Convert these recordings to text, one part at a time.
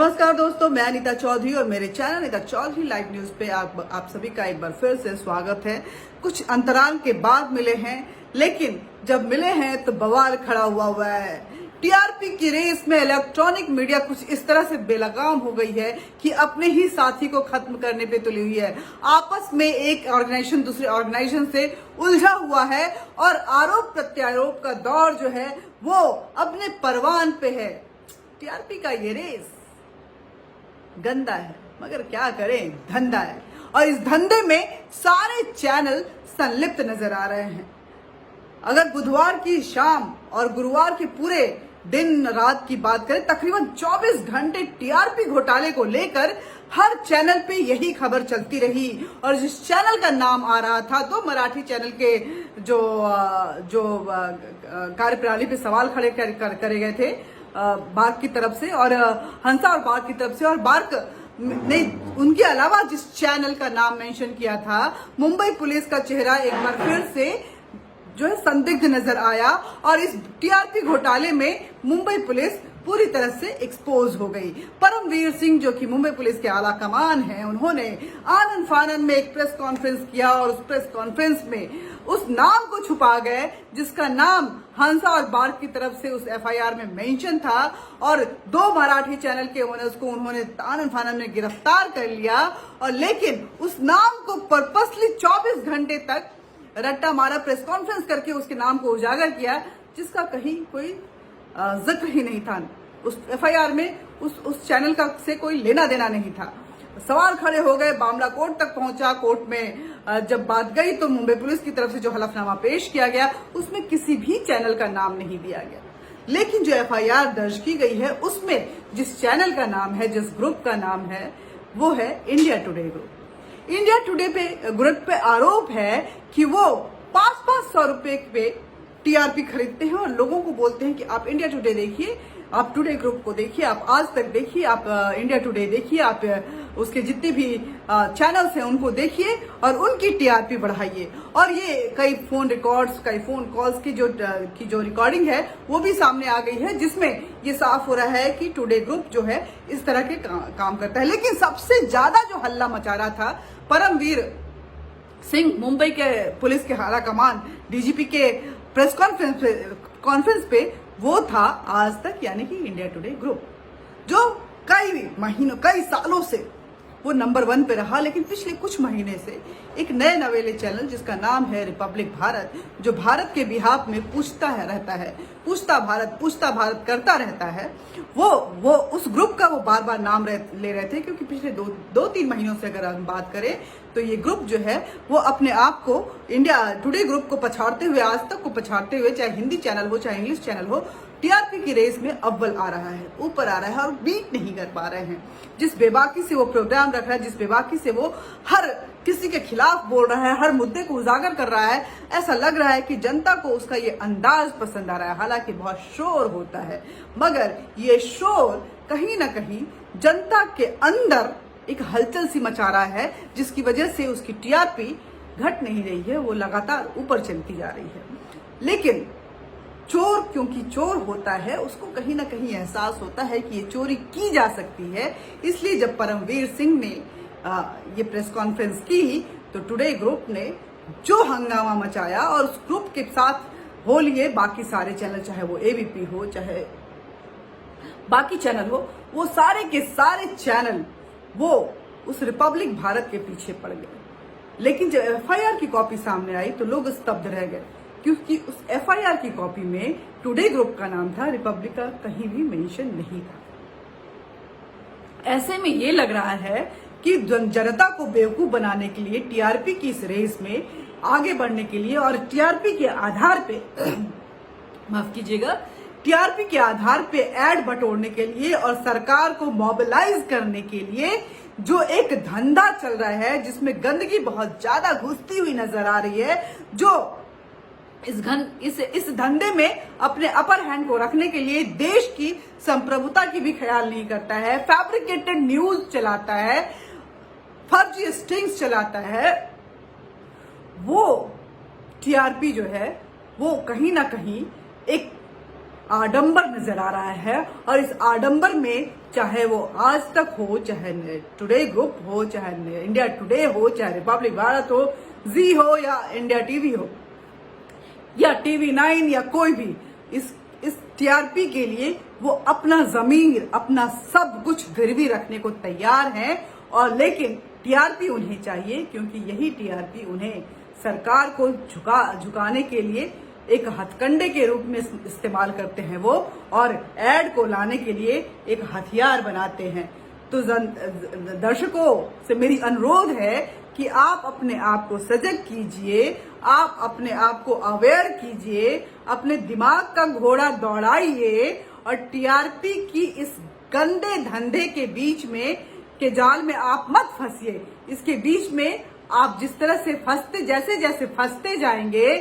नमस्कार दोस्तों, मैं अनीता चौधरी और मेरे channel Anita Chaudhary live news पे आप सभी का एक बार फिर से स्वागत है। कुछ अंतराल के बाद मिले हैं, लेकिन जब मिले हैं तो बवाल खड़ा हुआ है। टीआरपी की रेस में इलेक्ट्रॉनिक मीडिया कुछ इस तरह से बेलगाम हो गई है कि अपने ही साथी को खत्म करने पे तुली हुई है। आपस में एक ऑर्गेनाइजेशन दूसरे ऑर्गेनाइजेशन से उलझा हुआ है और आरोप प्रत्यारोप का दौर जो है वो अपने परवान पे है। टीआरपी का ये रेस गंदा है, मगर क्या करें, धंधा है और इस धंधे में सारे चैनल संलिप्त नजर आ रहे हैं। अगर बुधवार की शाम और गुरुवार के पूरे दिन रात की बात करें, तकरीबन 24 घंटे टीआरपी घोटाले को लेकर हर चैनल पे यही खबर चलती रही और जिस चैनल का नाम आ रहा था तो मराठी चैनल के जो कार्यप्रणाली पे सवाल खड़े करे गए थे बार्क की तरफ से और हंसा और बार्क की तरफ से, और बार्क ने उनके अलावा जिस चैनल का नाम मेंशन किया था, मुंबई पुलिस का चेहरा एक बार फिर से जो है संदिग्ध नजर आया और इस टीआरपी घोटाले में मुंबई पुलिस पूरी तरह से एक्सपोज हो गई। परमवीर सिंह जो कि मुंबई पुलिस के आला कमान हैं, उन्होंने आनन फानन में एक प्रेस कॉन्फ्रेंस किया और उस प्रेस कॉन्फ्रेंस में उस नाम को छुपा गए जिसका नाम हंसा और बार्क की तरफ से उस एफआईआर में मेंशन था, और 2 मराठी चैनल के ओनर्स को उन्होंने आनन फानन में गिरफ्तार कर लिया। और लेकिन उस नाम को पर्पसली 24 घंटे तक रट्टा मारा, प्रेस कॉन्फ्रेंस करके उसके नाम को उजागर किया, जिसका कहीं कोई जिक्र ही नहीं था। उस एफआईआर में उस चैनल का से कोई लेना देना नहीं था। सवाल खड़े हो गए, मामला कोर्ट तक पहुंचा। कोर्ट में जब बात गई तो मुंबई पुलिस की तरफ से जो हलफनामा पेश किया गया उसमें किसी भी चैनल का नाम नहीं दिया गया, लेकिन जो एफआईआर दर्ज की गई है उसमें जिस चैनल का नाम है, जिस ग्रुप का नाम है, वो है India today group. India today पे ग्रुप पे आरोप है कि वो 500 रुपए पे टीआरपी खरीदते हैं और लोगों को बोलते हैं कि आप इंडिया टुडे देखिए, आप टुडे ग्रुप को देखिए, आप आज तक देखिए, आप इंडिया टुडे देखिए, आप उसके जितने भी चैनल्स हैं उनको देखिए और उनकी टीआरपी बढ़ाइए। और ये कई फोन रिकॉर्ड्स, कई फोन कॉल्स की जो रिकॉर्डिंग है वो भी सामने आ गई है, जिसमें ये साफ हो रहा है कि टुडे ग्रुप जो है इस तरह के काम करता है। लेकिन सबसे ज्यादा जो हल्ला मचा रहा था परमवीर सिंह, मुंबई के पुलिस के आला कमान डीजीपी के प्रेस कॉन्फ्रेंस पे, वो था आज तक यानी कि इंडिया टुडे ग्रुप, जो कई महीनों कई सालों से वो नंबर 1 पे रहा। लेकिन पिछले कुछ महीने से एक नए नवेले चैनल जिसका नाम है रिपब्लिक भारत, जो भारत के बिहाफ में पूछता भारत करता रहता है, वो उस ग्रुप का वो बार बार नाम ले रहे थे, क्योंकि पिछले 2-3 महीनों से अगर हम बात करें तो ये ग्रुप जो है वो अपने आप को इंडिया टुडे ग्रुप को पछाड़ते हुए, आज तक को पछाड़ते हुए, चाहे हिंदी चैनल हो चाहे इंग्लिश चैनल हो, टीआरपी की रेस में अव्वल आ रहा है, ऊपर आ रहा है और बीट नहीं कर पा रहे हैं। जिस बेबाकी से वो प्रोग्राम रख रहा है, जिस बेबाकी से वो हर किसी के खिलाफ बोल रहा है, हर मुद्दे को उजागर कर रहा है, ऐसा लग रहा है कि जनता को उसका ये अंदाज पसंद आ रहा है। हालांकि बहुत शोर होता है, मगर ये शोर कहीं ना कहीं जनता के अंदर एक हलचल सी मचा रहा है, जिसकी वजह से उसकी टीआरपी घट नहीं रही है, वो लगातार ऊपर चलती जा रही है। लेकिन चोर क्योंकि चोर होता है, उसको कहीं ना कहीं एहसास होता है कि ये चोरी की जा सकती है। इसलिए जब परमवीर सिंह ने ये प्रेस कॉन्फ्रेंस की तो टुडे ग्रुप ने जो हंगामा मचाया, और उस ग्रुप के साथ हो लिए बाकी सारे चैनल, चाहे वो एबीपी हो चाहे बाकी चैनल हो, वो सारे के सारे चैनल वो उस रिपब्लिक भारत के पीछे पड़ गए। लेकिन जब एफआईआर की कॉपी सामने आई तो लोग स्तब्ध रह गए, क्योंकि उस एफआईआर की कॉपी में टुडे ग्रुप का नाम था, रिपब्लिक का कहीं भी मेंशन नहीं था। ऐसे में ये लग रहा है कि जनता को बेवकूफ बनाने के लिए, टीआरपी की इस रेस में आगे बढ़ने के लिए और टीआरपी के आधार पे माफ कीजिएगा, टीआरपी के आधार पे एड बटोरने के लिए और सरकार को मोबिलाइज करने के लिए जो एक धंधा चल रहा है, जिसमें गंदगी बहुत ज्यादा घुसती हुई नजर आ रही है, जो इस धंधे में अपने अपर हैंड को रखने के लिए देश की संप्रभुता की भी ख्याल नहीं करता है, फैब्रिकेटेड न्यूज चलाता है, फर्जी स्टिंग्स चलाता है, वो टीआरपी जो है वो कहीं ना कहीं एक आडंबर नजर आ रहा है। और इस आडंबर में चाहे वो आज तक हो, चाहे टुडे ग्रुप हो, चाहे इंडिया टुडे हो, चाहे रिपब्लिक भारत हो, जी हो या इंडिया टीवी हो या टीवी 9 या कोई भी, इस टीआरपी के लिए वो अपना जमीर, अपना सब कुछ गिरवी रखने को तैयार है। और लेकिन टीआरपी उन्हें चाहिए, क्योंकि यही टीआरपी उन्हें सरकार को झुकाने के लिए एक हथकंडे के रूप में इस्तेमाल करते हैं वो, और एड को लाने के लिए एक हथियार बनाते हैं। तो दर्शकों से मेरी अनुरोध है कि आप अपने आप को सजग कीजिए, आप अपने आप को अवेयर कीजिए, अपने दिमाग का घोड़ा दौड़ाइए और टीआरपी की इस गंदे धंधे के बीच में के जाल में आप मत फंसिए। इसके बीच में आप जिस तरह से जैसे जैसे फंसते जाएंगे,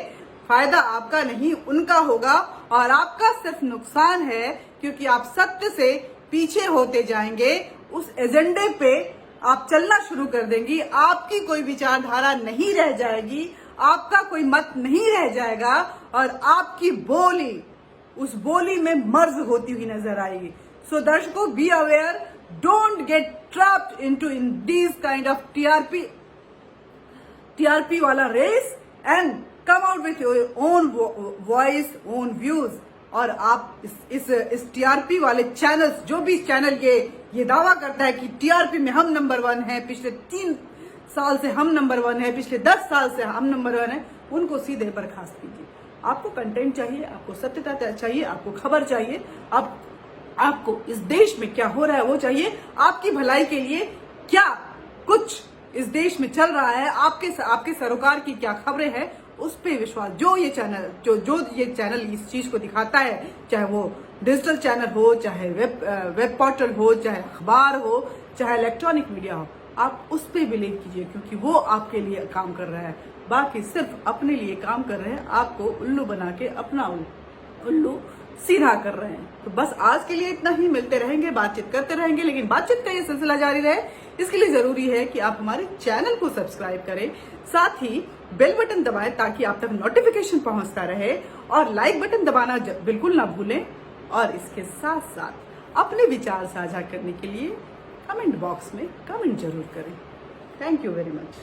फायदा आपका नहीं उनका होगा, और आपका सिर्फ नुकसान है, क्योंकि आप सत्य से पीछे होते जाएंगे। उस एजेंडे पे आप चलना शुरू कर देंगी, आपकी कोई विचारधारा नहीं रह जाएगी, आपका कोई मत नहीं रह जाएगा, और आपकी बोली उस बोली में मर्ज होती हुई नजर आएगी। सो दर्शकों, be aware, don't get trapped into in this kind of TRP वाला race, and come out with your own voice, own views. और आप इस टीआरपी वाले चैनल्स, जो भी चैनल ये दावा करता है कि टीआरपी में हम नंबर 1 है, पिछले 3 साल से हम नंबर 1 है, पिछले 10 साल से हम नंबर 1 है, उनको सीधे बर्खास्त कीजिए। आपको कंटेंट चाहिए, आपको सत्यता चाहिए, आपको खबर चाहिए, आपको इस देश में क्या हो रहा है वो चाहिए, आपकी भलाई के लिए क्या कुछ इस देश में चल रहा है, आपके सरोकार की क्या खबरें हैं, उस पे विश्वास। जो ये चैनल इस चीज को दिखाता है, चाहे वो डिजिटल चैनल हो, चाहे वेब पोर्टल हो, चाहे अखबार हो, चाहे इलेक्ट्रॉनिक मीडिया हो, आप उस पे बिलीव कीजिए, क्योंकि वो आपके लिए काम कर रहा है। बाकी सिर्फ अपने लिए काम कर रहे हैं, आपको उल्लू बना के अपना उल्लू सीधा कर रहे हैं। तो बस आज के लिए इतना ही, मिलते रहेंगे, बातचीत करते रहेंगे, लेकिन बातचीत का ये सिलसिला जारी रहे, इसके लिए जरूरी है कि आप हमारे चैनल को सब्सक्राइब करें, साथ ही बेल बटन दबाएं ताकि आप तक नोटिफिकेशन पहुंचता रहे, और लाइक बटन दबाना बिल्कुल ना भूलें। और इसके साथ साथ अपने विचार साझा करने के लिए कमेंट बॉक्स में कमेंट जरूर करें। Thank you very much.